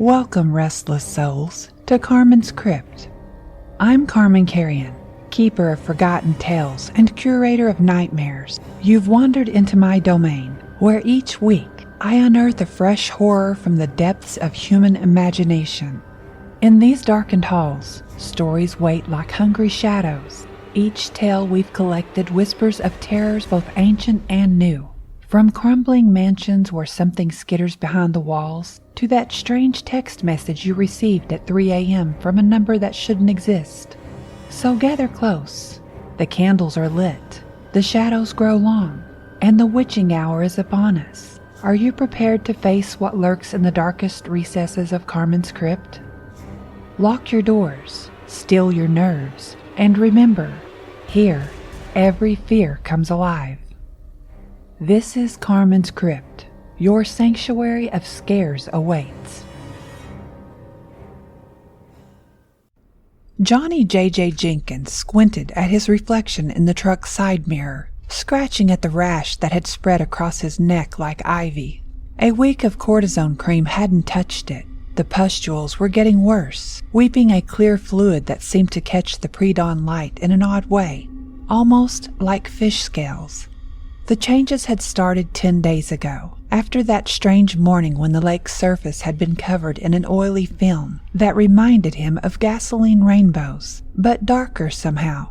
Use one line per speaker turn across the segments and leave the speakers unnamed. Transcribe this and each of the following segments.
Welcome, restless souls, to Carman's Crypt. I'm Carman, keeper of forgotten tales and curator of nightmares. You've wandered into my domain, where each week I unearth a fresh horror from the depths of human imagination. In these darkened halls, stories wait like hungry shadows. Each tale we've collected whispers of terrors both ancient and new. From crumbling mansions where something skitters behind the walls, to that strange text message you received at 3 a.m. from a number that shouldn't exist. So gather close. The candles are lit, the shadows grow long, and the witching hour is upon us. Are you prepared to face what lurks in the darkest recesses of Carman's Crypt? Lock your doors, still your nerves, and remember, here, every fear comes alive. This is Carman's Crypt. Your sanctuary of scares awaits. Johnny JJ Jenkins squinted at his reflection in the truck's side mirror, scratching at the rash that had spread across his neck like ivy. A week of cortisone cream hadn't touched it. The pustules were getting worse, weeping a clear fluid that seemed to catch the pre-dawn light in an odd way, almost like fish scales. The changes had started 10 days ago, after that strange morning when the lake's surface had been covered in an oily film that reminded him of gasoline rainbows, but darker somehow.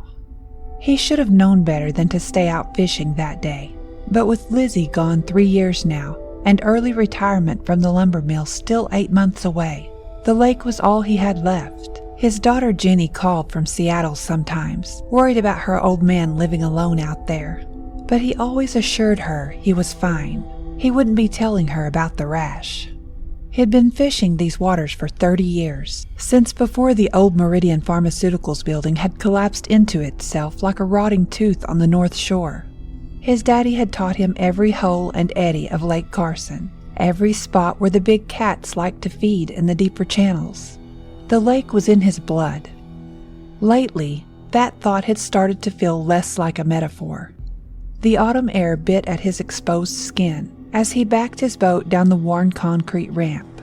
He should have known better than to stay out fishing that day, but with Lizzie gone 3 years now, and early retirement from the lumber mill still 8 months away, the lake was all he had left. His daughter Jenny called from Seattle sometimes, worried about her old man living alone out there. But he always assured her he was fine. He wouldn't be telling her about the rash. He had been fishing these waters for 30 years, since before the old Meridian Pharmaceuticals building had collapsed into itself like a rotting tooth on the North Shore. His daddy had taught him every hole and eddy of Lake Carson, every spot where the big cats liked to feed in the deeper channels. The lake was in his blood. Lately, that thought had started to feel less like a metaphor. The autumn air bit at his exposed skin as he backed his boat down the worn concrete ramp.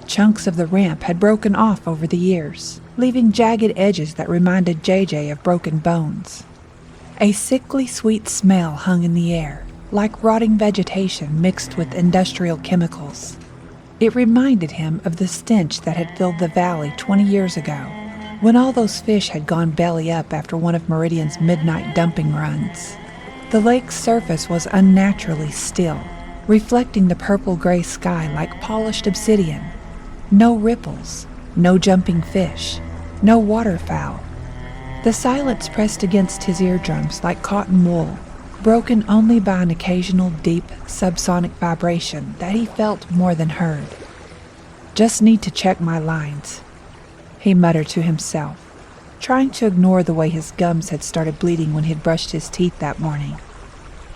Chunks of the ramp had broken off over the years, leaving jagged edges that reminded JJ of broken bones. A sickly sweet smell hung in the air, like rotting vegetation mixed with industrial chemicals. It reminded him of the stench that had filled the valley 20 years ago, when all those fish had gone belly up after one of Meridian's midnight dumping runs. The lake's surface was unnaturally still, reflecting the purple-gray sky like polished obsidian. No ripples, no jumping fish, no waterfowl. The silence pressed against his eardrums like cotton wool, broken only by an occasional deep, subsonic vibration that he felt more than heard. "Just need to check my lines," he muttered to himself, trying to ignore the way his gums had started bleeding when he'd brushed his teeth that morning.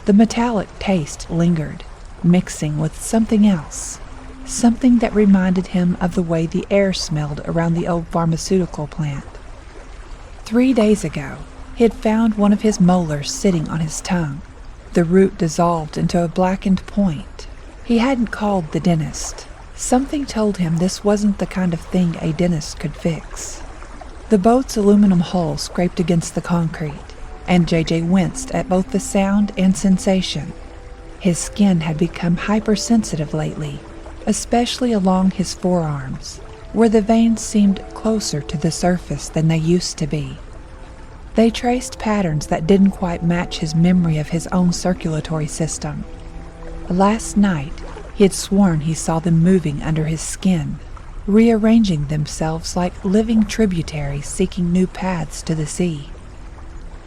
The metallic taste lingered, mixing with something else, something that reminded him of the way the air smelled around the old pharmaceutical plant. 3 days ago, he had found one of his molars sitting on his tongue, the root dissolved into a blackened point. He hadn't called the dentist. Something told him this wasn't the kind of thing a dentist could fix. The boat's aluminum hull scraped against the concrete, and JJ winced at both the sound and sensation. His skin had become hypersensitive lately, especially along his forearms, where the veins seemed closer to the surface than they used to be. They traced patterns that didn't quite match his memory of his own circulatory system. Last night, he had sworn he saw them moving under his skin, rearranging themselves like living tributaries seeking new paths to the sea.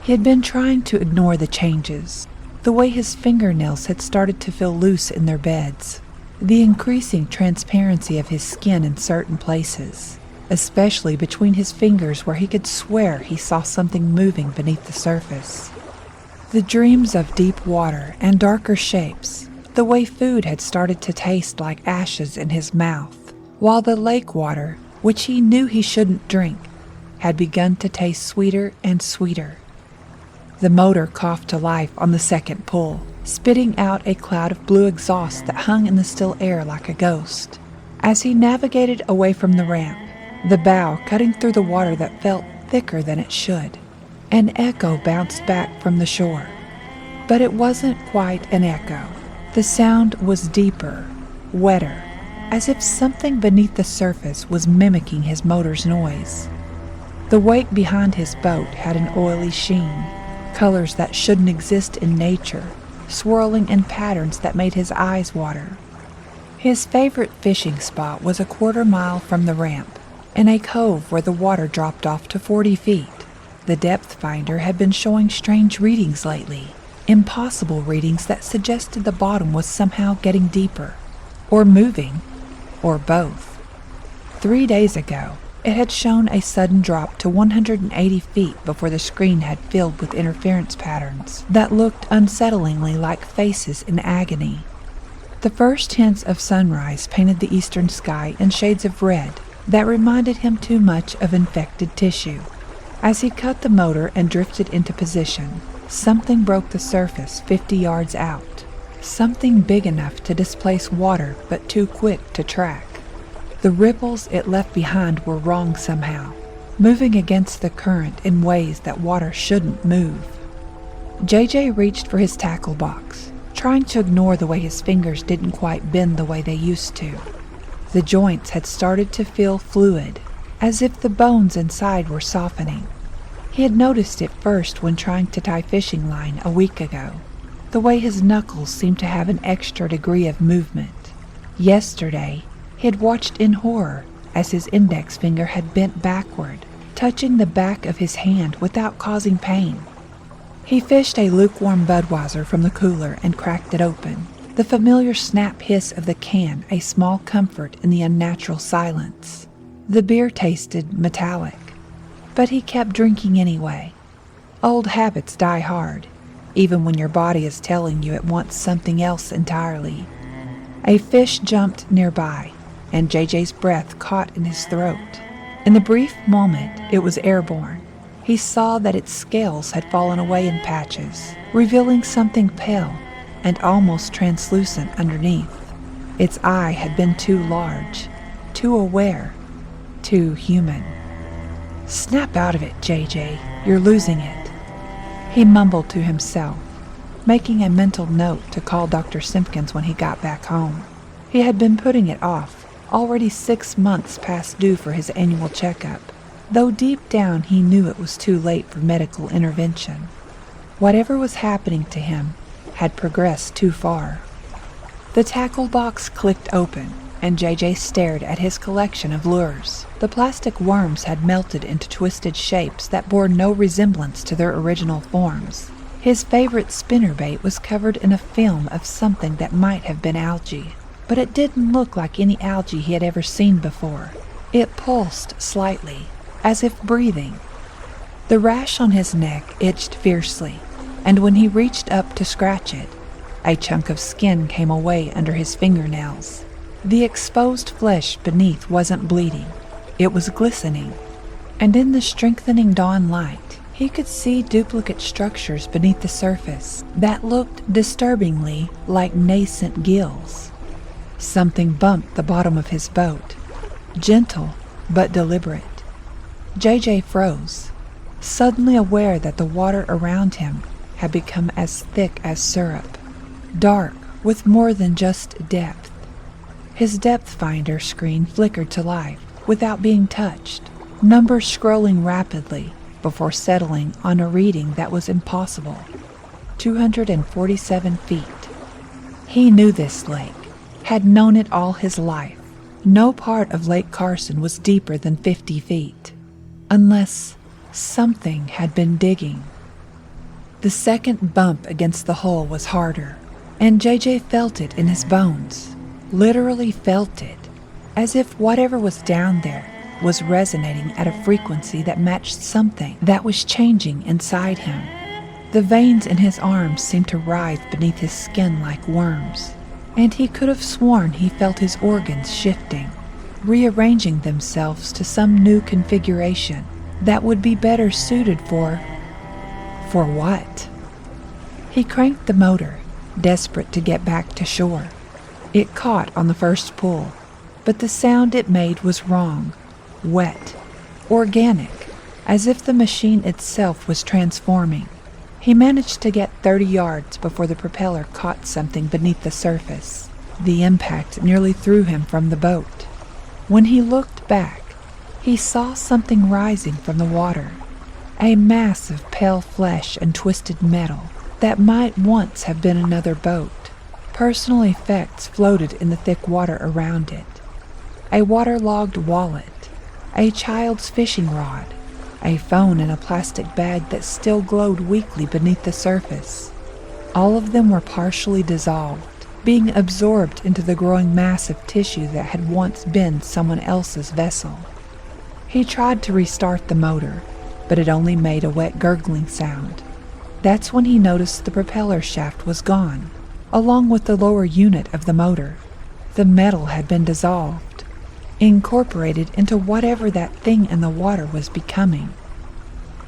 He had been trying to ignore the changes, the way his fingernails had started to feel loose in their beds, the increasing transparency of his skin in certain places, especially between his fingers where he could swear he saw something moving beneath the surface. The dreams of deep water and darker shapes, the way food had started to taste like ashes in his mouth, while the lake water, which he knew he shouldn't drink, had begun to taste sweeter and sweeter. The motor coughed to life on the second pull, spitting out a cloud of blue exhaust that hung in the still air like a ghost. As he navigated away from the ramp, the bow cutting through the water that felt thicker than it should, an echo bounced back from the shore. But it wasn't quite an echo. The sound was deeper, wetter, as if something beneath the surface was mimicking his motor's noise. The wake behind his boat had an oily sheen, colors that shouldn't exist in nature, swirling in patterns that made his eyes water. His favorite fishing spot was a quarter-mile from the ramp, in a cove where the water dropped off to 40 feet. The depth finder had been showing strange readings lately, impossible readings that suggested the bottom was somehow getting deeper, or moving, or both. 3 days ago, it had shown a sudden drop to 180 feet before the screen had filled with interference patterns that looked unsettlingly like faces in agony. The first hints of sunrise painted the eastern sky in shades of red that reminded him too much of infected tissue. As he cut the motor and drifted into position, something broke the surface 50 yards out. Something big enough to displace water but too quick to track. The ripples it left behind were wrong somehow, moving against the current in ways that water shouldn't move. JJ reached for his tackle box, trying to ignore the way his fingers didn't quite bend the way they used to. The joints had started to feel fluid, as if the bones inside were softening. He had noticed it first when trying to tie fishing line a week ago, the way his knuckles seemed to have an extra degree of movement. Yesterday, he had watched in horror as his index finger had bent backward, touching the back of his hand without causing pain. He fished a lukewarm Budweiser from the cooler and cracked it open, the familiar snap hiss of the can a small comfort in the unnatural silence. The beer tasted metallic, but he kept drinking anyway. Old habits die hard, even when your body is telling you it wants something else entirely. A fish jumped nearby, and JJ's breath caught in his throat. In the brief moment it was airborne, he saw that its scales had fallen away in patches, revealing something pale and almost translucent underneath. Its eye had been too large, too aware, too human. "Snap out of it, JJ, you're losing it," he mumbled to himself, making a mental note to call Dr. Simpkins when he got back home. He had been putting it off, already 6 months past due for his annual checkup, though deep down he knew it was too late for medical intervention. Whatever was happening to him had progressed too far. The tackle box clicked open, and JJ stared at his collection of lures. The plastic worms had melted into twisted shapes that bore no resemblance to their original forms. His favorite spinnerbait was covered in a film of something that might have been algae, but it didn't look like any algae he had ever seen before. It pulsed slightly, as if breathing. The rash on his neck itched fiercely, and when he reached up to scratch it, a chunk of skin came away under his fingernails. The exposed flesh beneath wasn't bleeding, it was glistening, and in the strengthening dawn light, he could see duplicate structures beneath the surface that looked disturbingly like nascent gills. Something bumped the bottom of his boat, gentle but deliberate. JJ froze, suddenly aware that the water around him had become as thick as syrup, dark with more than just depth. His depth finder screen flickered to life without being touched, numbers scrolling rapidly before settling on a reading that was impossible. 247 feet. He knew this lake, had known it all his life. No part of Lake Carson was deeper than 50 feet, unless something had been digging. The second bump against the hull was harder, and JJ felt it in his bones, literally felt it, as if whatever was down there was resonating at a frequency that matched something that was changing inside him. The veins in his arms seemed to writhe beneath his skin like worms, and he could have sworn he felt his organs shifting, rearranging themselves to some new configuration that would be better suited for what? He cranked the motor, desperate to get back to shore. It caught on the first pull, but the sound it made was wrong, wet, organic, as if the machine itself was transforming. He managed to get 30 yards before the propeller caught something beneath the surface. The impact nearly threw him from the boat. When he looked back, he saw something rising from the water, a mass of pale flesh and twisted metal that might once have been another boat. Personal effects floated in the thick water around it. A waterlogged wallet, a child's fishing rod, a phone in a plastic bag that still glowed weakly beneath the surface. All of them were partially dissolved, being absorbed into the growing mass of tissue that had once been someone else's vessel. He tried to restart the motor, but it only made a wet gurgling sound. That's when he noticed the propeller shaft was gone, along with the lower unit of the motor. The metal had been dissolved, incorporated into whatever that thing in the water was becoming.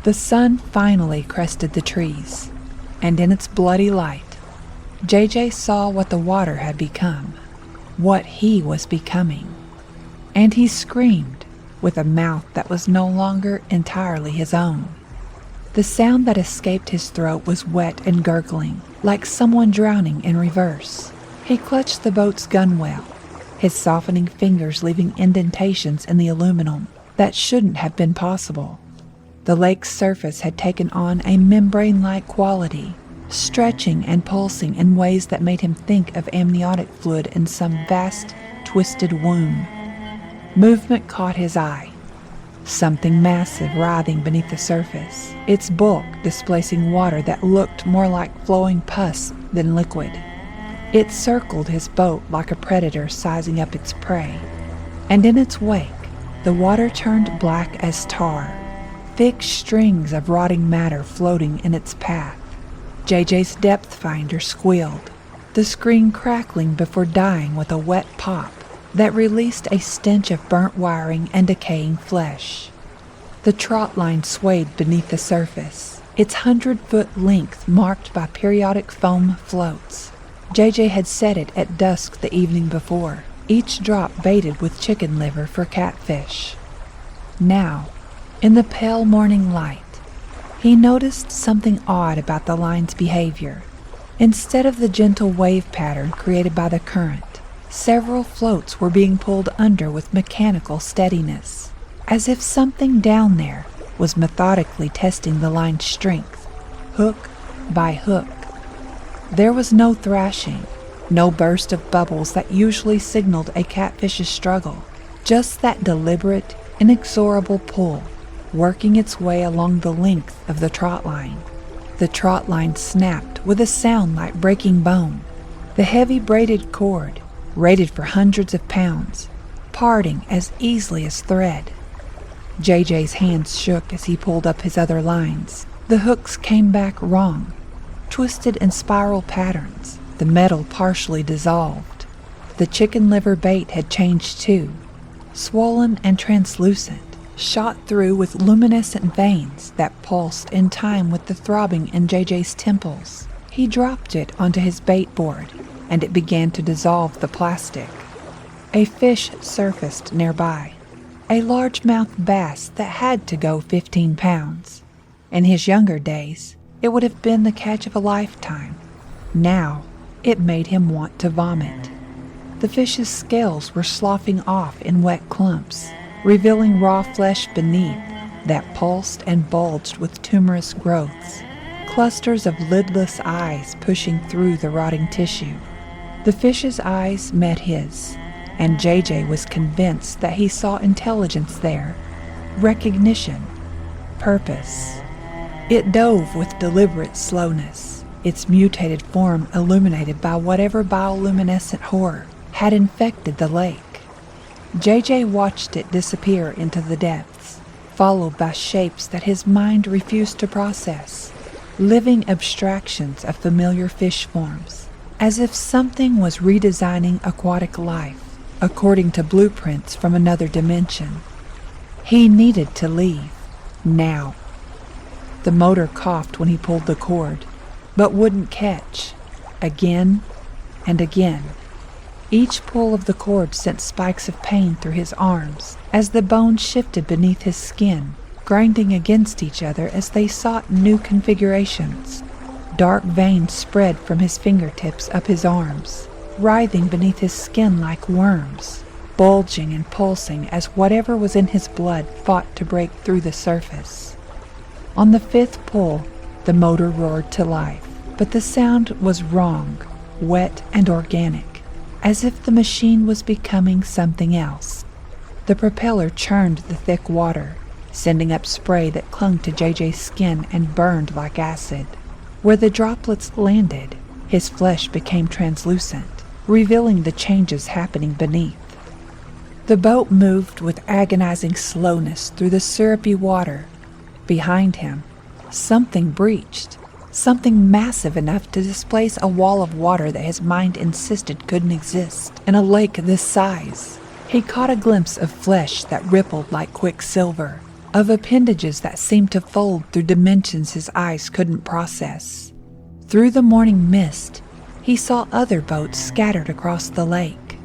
The sun finally crested the trees, and in its bloody light, JJ saw what the water had become, what he was becoming, and he screamed with a mouth that was no longer entirely his own. The sound that escaped his throat was wet and gurgling, like someone drowning in reverse. He clutched the boat's gunwale, his softening fingers leaving indentations in the aluminum that shouldn't have been possible. The lake's surface had taken on a membrane-like quality, stretching and pulsing in ways that made him think of amniotic fluid in some vast, twisted womb. Movement caught his eye. Something massive writhing beneath the surface, its bulk displacing water that looked more like flowing pus than liquid. It circled his boat like a predator sizing up its prey, and in its wake, the water turned black as tar, thick strings of rotting matter floating in its path. JJ's depth finder squealed, the screen crackling before dying with a wet pop that released a stench of burnt wiring and decaying flesh. The trot line swayed beneath the surface, its 100-foot length marked by periodic foam floats. JJ had set it at dusk the evening before, each drop baited with chicken liver for catfish. Now, in the pale morning light, he noticed something odd about the line's behavior. Instead of the gentle wave pattern created by the current, several floats were being pulled under with mechanical steadiness, as if something down there was methodically testing the line's strength, hook by hook. There was no thrashing, no burst of bubbles that usually signaled a catfish's struggle, just that deliberate, inexorable pull, working its way along the length of the trot line. The trot line snapped with a sound like breaking bone. The heavy braided cord, rated for hundreds of pounds, parting as easily as thread. JJ's hands shook as he pulled up his other lines. The hooks came back wrong, twisted in spiral patterns, the metal partially dissolved. The chicken liver bait had changed too, swollen and translucent, shot through with luminescent veins that pulsed in time with the throbbing in JJ's temples. He dropped it onto his bait board, and it began to dissolve the plastic. A fish surfaced nearby, a largemouth bass that had to go 15 pounds. In his younger days, it would have been the catch of a lifetime. Now, it made him want to vomit. The fish's scales were sloughing off in wet clumps, revealing raw flesh beneath that pulsed and bulged with tumorous growths, clusters of lidless eyes pushing through the rotting tissue. The fish's eyes met his, and JJ was convinced that he saw intelligence there, recognition, purpose. It dove with deliberate slowness, its mutated form illuminated by whatever bioluminescent horror had infected the lake. JJ watched it disappear into the depths, followed by shapes that his mind refused to process, living abstractions of familiar fish forms, as if something was redesigning aquatic life according to blueprints from another dimension. He needed to leave, now. The motor coughed when he pulled the cord, but wouldn't catch, again and again. Each pull of the cord sent spikes of pain through his arms as the bones shifted beneath his skin, grinding against each other as they sought new configurations. Dark veins spread from his fingertips up his arms, writhing beneath his skin like worms, bulging and pulsing as whatever was in his blood fought to break through the surface. On the fifth pull, the motor roared to life, but the sound was wrong, wet and organic, as if the machine was becoming something else. The propeller churned the thick water, sending up spray that clung to JJ's skin and burned like acid. Where the droplets landed, his flesh became translucent, revealing the changes happening beneath. The boat moved with agonizing slowness through the syrupy water. Behind him, something breached, something massive enough to displace a wall of water that his mind insisted couldn't exist in a lake this size. He caught a glimpse of flesh that rippled like quicksilver, of appendages that seemed to fold through dimensions his eyes couldn't process. Through the morning mist, he saw other boats scattered across the lake.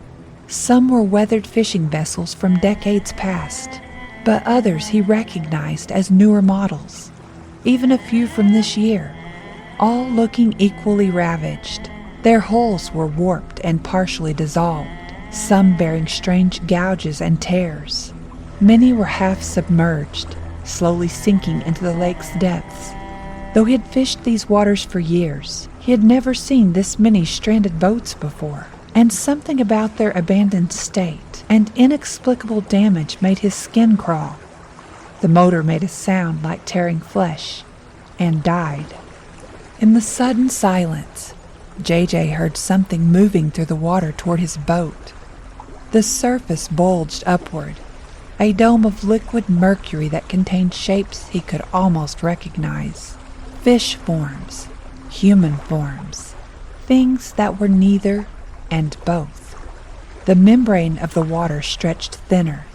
Some were weathered fishing vessels from decades past, but others he recognized as newer models, even a few from this year, all looking equally ravaged. Their hulls were warped and partially dissolved, some bearing strange gouges and tears. Many were half submerged, slowly sinking into the lake's depths. Though he had fished these waters for years, he had never seen this many stranded boats before, and something about their abandoned state and inexplicable damage made his skin crawl. The motor made a sound like tearing flesh, and died. In the sudden silence, JJ heard something moving through the water toward his boat. The surface bulged upward, a dome of liquid mercury that contained shapes he could almost recognize. Fish forms, human forms, things that were neither and both. The membrane of the water stretched thinner,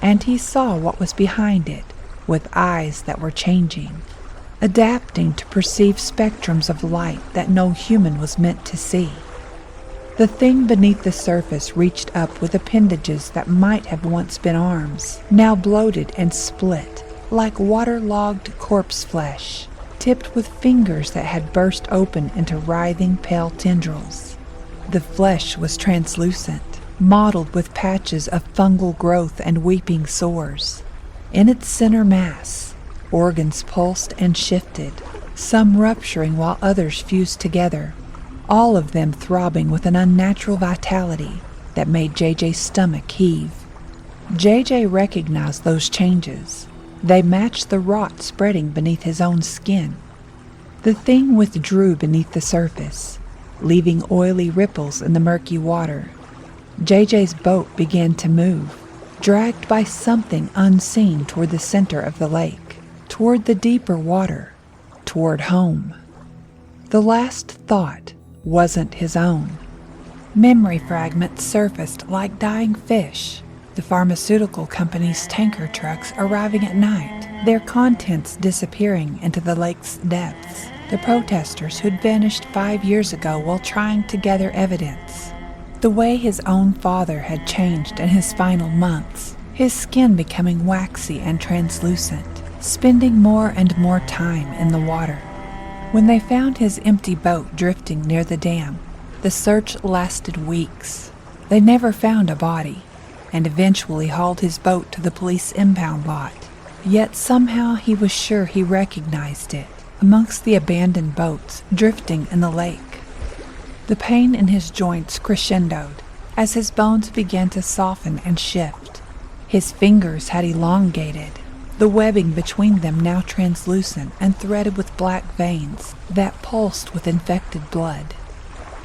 and he saw what was behind it, with eyes that were changing, adapting to perceive spectrums of light that no human was meant to see. The thing beneath the surface reached up with appendages that might have once been arms, now bloated and split, like waterlogged corpse flesh, tipped with fingers that had burst open into writhing pale tendrils. The flesh was translucent, mottled with patches of fungal growth and weeping sores. In its center mass, organs pulsed and shifted, some rupturing while others fused together, all of them throbbing with an unnatural vitality that made JJ's stomach heave. JJ recognized those changes. They matched the rot spreading beneath his own skin. The thing withdrew beneath the surface, leaving oily ripples in the murky water. JJ's boat began to move, dragged by something unseen toward the center of the lake, toward the deeper water, toward home. The last thought wasn't his own. Memory fragments surfaced like dying fish, the pharmaceutical company's tanker trucks arriving at night, their contents disappearing into the lake's depths, the protesters who'd vanished 5 years ago while trying to gather evidence, the way his own father had changed in his final months, his skin becoming waxy and translucent, spending more and more time in the water. When they found his empty boat drifting near the dam, the search lasted weeks. They never found a body, and eventually hauled his boat to the police impound lot. Yet somehow he was sure he recognized it amongst the abandoned boats drifting in the lake. The pain in his joints crescendoed as his bones began to soften and shift. His fingers had elongated, the webbing between them now translucent and threaded with black veins that pulsed with infected blood.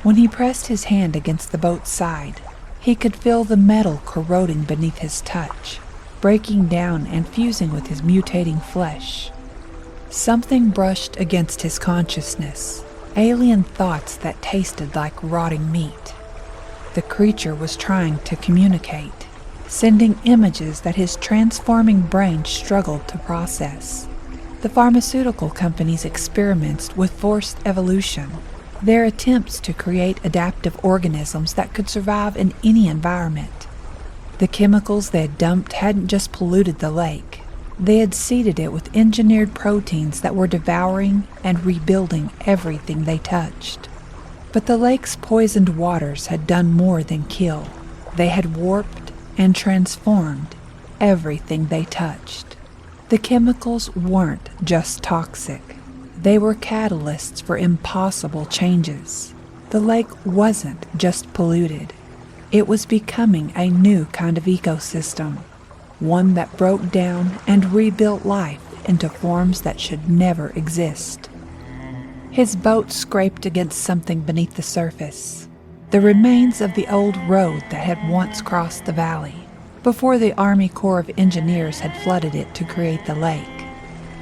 When he pressed his hand against the boat's side, he could feel the metal corroding beneath his touch, breaking down and fusing with his mutating flesh. Something brushed against his consciousness, alien thoughts that tasted like rotting meat. The creature was trying to communicate, sending images that his transforming brain struggled to process. The pharmaceutical company's experiments with forced evolution, their attempts to create adaptive organisms that could survive in any environment. The chemicals they had dumped hadn't just polluted the lake. They had seeded it with engineered proteins that were devouring and rebuilding everything they touched. But the lake's poisoned waters had done more than kill. They had warped and transformed everything they touched. The chemicals weren't just toxic. They were catalysts for impossible changes. The lake wasn't just polluted. It was becoming a new kind of ecosystem, one that broke down and rebuilt life into forms that should never exist. His boat scraped against something beneath the surface, the remains of the old road that had once crossed the valley, before the Army Corps of Engineers had flooded it to create the lake.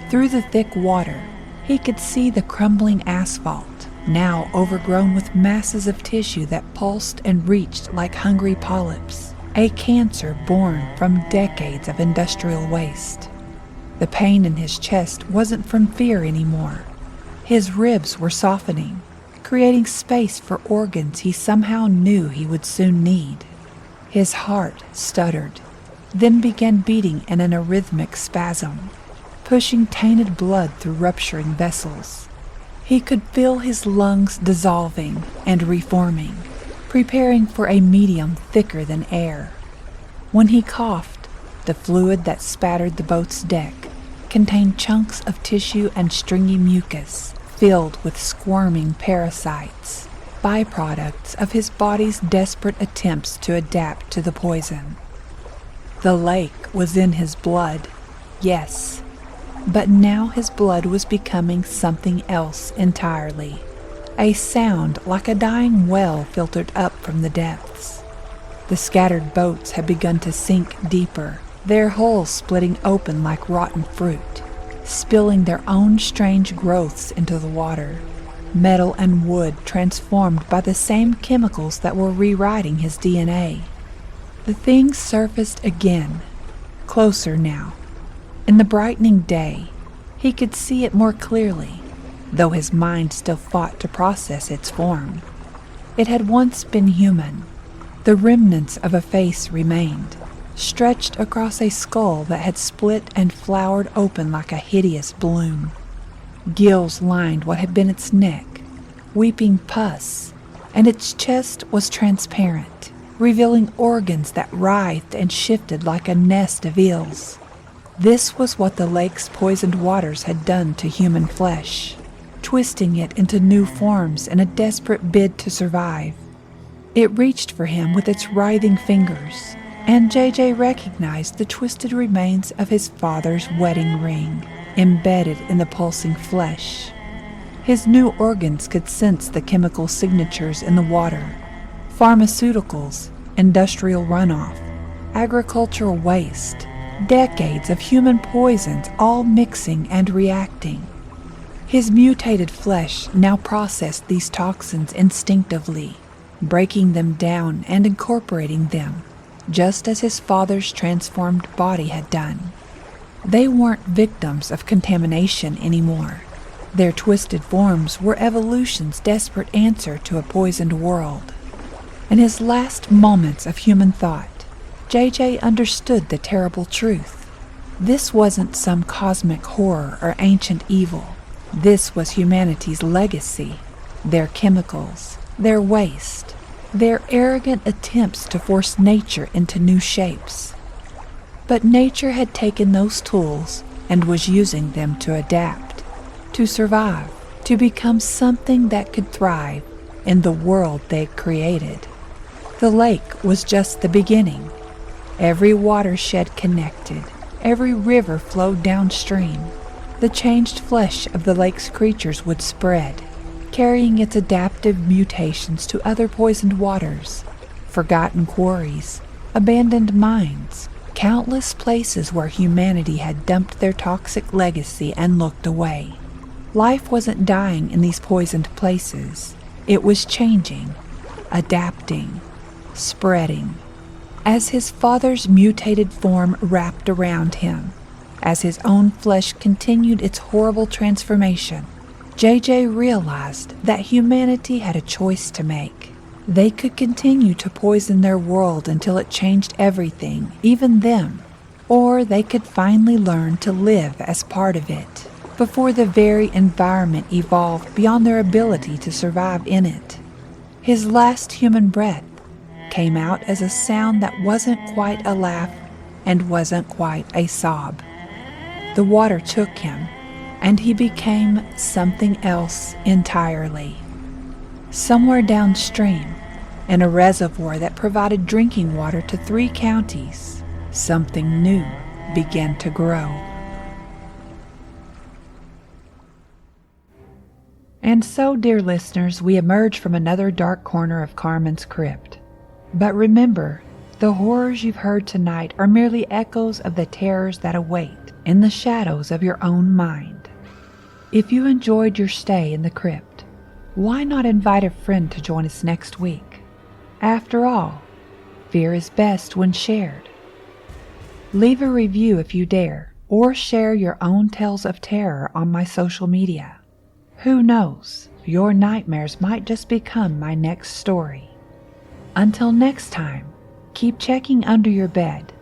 Through the thick water, he could see the crumbling asphalt, now overgrown with masses of tissue that pulsed and reached like hungry polyps, a cancer born from decades of industrial waste. The pain in his chest wasn't from fear anymore. His ribs were softening, creating space for organs he somehow knew he would soon need. His heart stuttered, then began beating in an arrhythmic spasm, pushing tainted blood through rupturing vessels. He could feel his lungs dissolving and reforming, preparing for a medium thicker than air. When he coughed, the fluid that spattered the boat's deck contained chunks of tissue and stringy mucus filled with squirming parasites, byproducts of his body's desperate attempts to adapt to the poison. The lake was in his blood, yes, but now his blood was becoming something else entirely. A sound like a dying well filtered up from the depths. The scattered boats had begun to sink deeper, their hulls splitting open like rotten fruit, spilling their own strange growths into the water. Metal and wood transformed by the same chemicals that were rewriting his DNA. The thing surfaced again, closer now. In the brightening day, he could see it more clearly, though his mind still fought to process its form. It had once been human. The remnants of a face remained, stretched across a skull that had split and flowered open like a hideous bloom. Gills lined what had been its neck, weeping pus, and its chest was transparent, revealing organs that writhed and shifted like a nest of eels. This was what the lake's poisoned waters had done to human flesh, twisting it into new forms in a desperate bid to survive. It reached for him with its writhing fingers, and JJ recognized the twisted remains of his father's wedding ring, embedded in the pulsing flesh. His new organs could sense the chemical signatures in the water: pharmaceuticals, industrial runoff, agricultural waste, decades of human poisons all mixing and reacting. His mutated flesh now processed these toxins instinctively, breaking them down and incorporating them, just as his father's transformed body had done. They weren't victims of contamination anymore. Their twisted forms were evolution's desperate answer to a poisoned world. In his last moments of human thought, JJ understood the terrible truth. This wasn't some cosmic horror or ancient evil. This was humanity's legacy, their chemicals, their waste, their arrogant attempts to force nature into new shapes. But nature had taken those tools and was using them to adapt, to survive, to become something that could thrive in the world they had created. The lake was just the beginning. Every watershed connected, every river flowed downstream. The changed flesh of the lake's creatures would spread, carrying its adaptive mutations to other poisoned waters, forgotten quarries, abandoned mines, countless places where humanity had dumped their toxic legacy and looked away. Life wasn't dying in these poisoned places. It was changing, adapting, spreading. As his father's mutated form wrapped around him, as his own flesh continued its horrible transformation, JJ realized that humanity had a choice to make. They could continue to poison their world until it changed everything, even them, or they could finally learn to live as part of it, before the very environment evolved beyond their ability to survive in it. His last human breath came out as a sound that wasn't quite a laugh and wasn't quite a sob. The water took him, and he became something else entirely. Somewhere downstream, in a reservoir that provided drinking water to 3 counties, something new began to grow. And so, dear listeners, we emerge from another dark corner of Carman's crypt. But remember, the horrors you've heard tonight are merely echoes of the terrors that await in the shadows of your own mind. If you enjoyed your stay in the crypt, why not invite a friend to join us next week? After all, fear is best when shared. Leave a review if you dare, or share your own tales of terror on my social media. Who knows, your nightmares might just become my next story. Until next time, keep checking under your bed.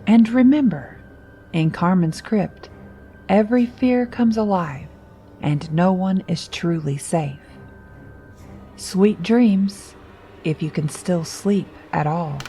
And remember, in Carman's crypt, every fear comes alive, and no one is truly safe. Sweet dreams, if you can still sleep at all.